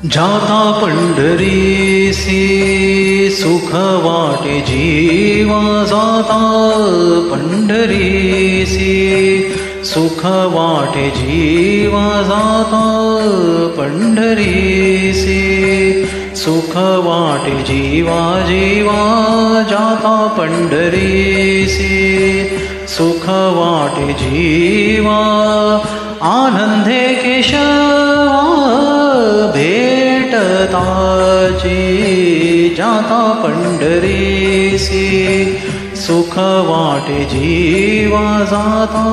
जाता पंढरीसी सुख वाटे जीवा जाता पंढरीसी सुख वाटे जीवा जाता पंढरीसी सुख वाटे जीवा जीवा जाता पंढरीसी सुख वाटे जीवा आनंदे केशवा भेटताची जाता पंढरीसी सुख वाटे जीवा जाता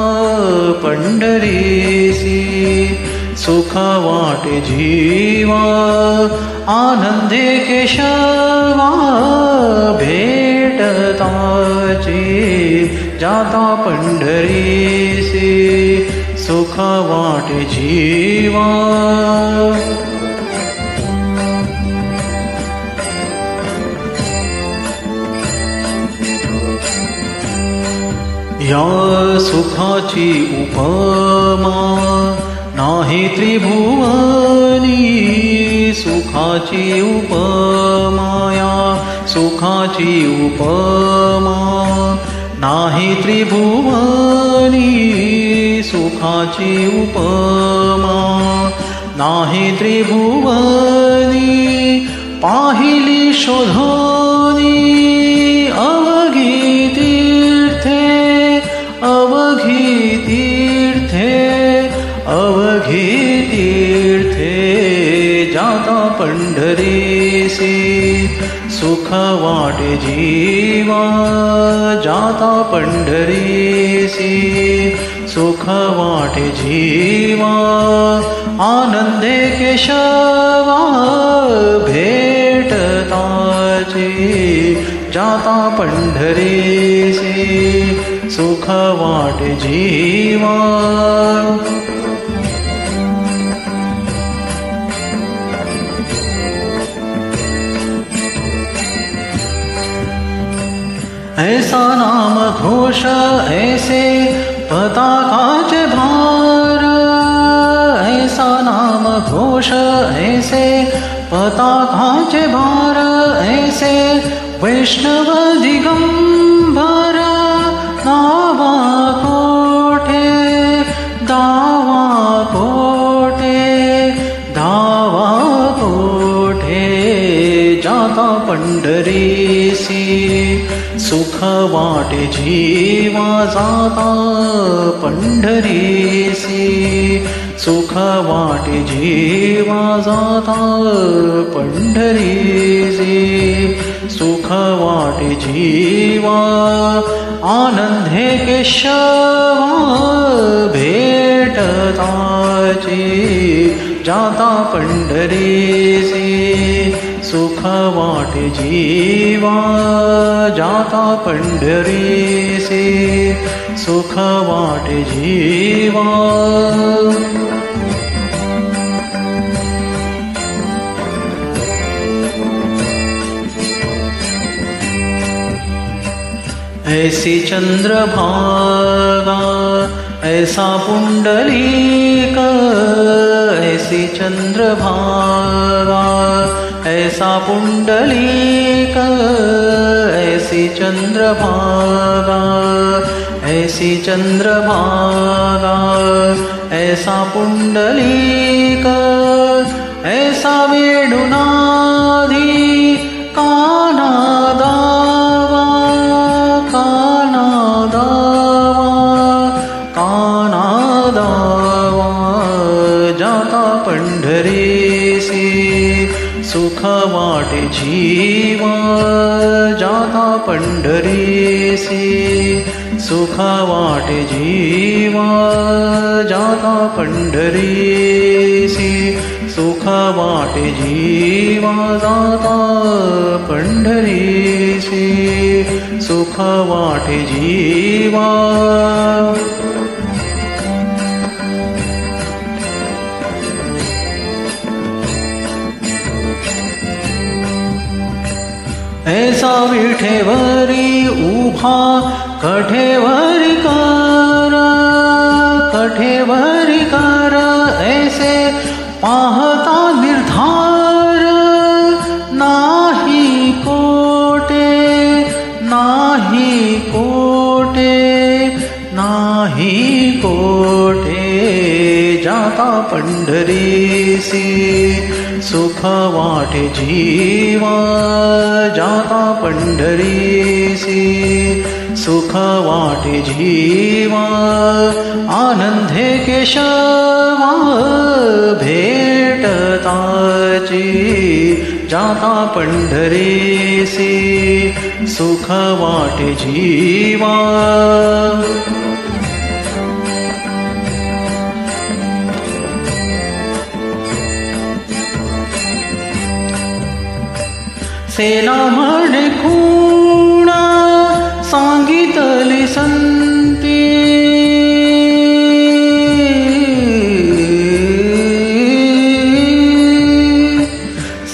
पंढरीसी सुख वाटे जीवा आनंदे केशवा भेटताची जाता पंढरीसी सुख वाटे जीवा या सुखाची उपमा नाही त्रिभुवनी सुखाची उपमा या सुखाची उपमा नाही त्रिभुवनी सुखाची उपमा नाही त्रिभुवनी पाहिली शोधोनी अवघी तीर्थे अवघी तीर्थे अवघी तीर्थे जाता पंढरीसी सुख वाटे जीवा जाता पंढरीसी सुख वाटे जीवा आनंदे केशवा भेटताची जाता पंढरीसी सुख वाटे जीवा ऐसा नाम घोष ऐसे पताकाचे भार ऐसा नाम घोष ऐसे पताकाचे भार ऐसे वैष्णव दिगंबर दावा कोठे दावा कोठे दावा कोठे जाता पंढरीसी सुख वाटे जीवा जाता पंढरीसी सुख वाटे जीवा जाता पंढरीसी सुख वाटे जीवा आनंदे केशवा भेटताची जाता पंढरीसी सुख वाटे जीवा जाता पंढरीसी सुख वाटे जीवा ऐसी चंद्रभागा ऐसा पुंडलीक ऐसी चंद्रभागा ऐसा पुंडलीक ऐसी चंद्रभागा ऐसी चंद्रभागा ऐसा पुंडलीक ऐसा वेणुनादी काना दावा काना दावा काना दावा जाता पंढरीसी सुख वाटे जीवा जाता पंढरीसी सुख वाटे जीवा जाता पंढरीसी सुख वाटे जीवा जाता पंढरीसी सुख वाटे जीवा ऐसा विठेवरी उभा कठेवरी कर ऐसे पाहता निर्धार पंढरीसी सुख वाटे जीवा जाता पंढरीसी सुख वाटे जीवा आनंदे केशवा भेटताची जाता पंढरीसी सुख वाटे जीवा सेना म्हणे खूणा सांगितली संती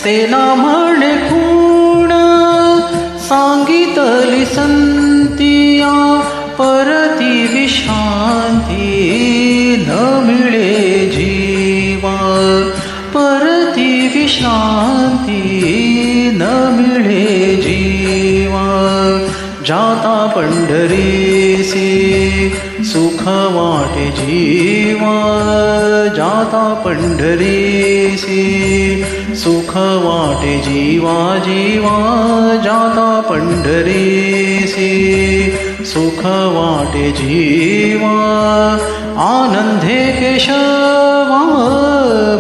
सेना म्हणे खूणा सांगितली संतिया परती विश्रांती न मिळे जीवा परती विश्रांती न मिळे जीवा जाता पंढरीसी सुख वाटे जीवा जाता पंढरीसी सुख वाटे जीवा जीवा जाता पंढरीसी सुख वाटे जीवा आनंदे केशवा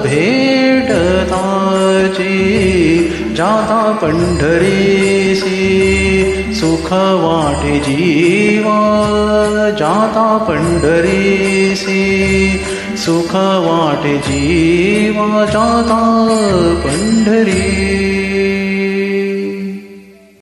भेटताची जाता पंढरीसी सुख वाटे जीवा जाता पंढरीसी सुख वाटे जीवा जाता पंढरी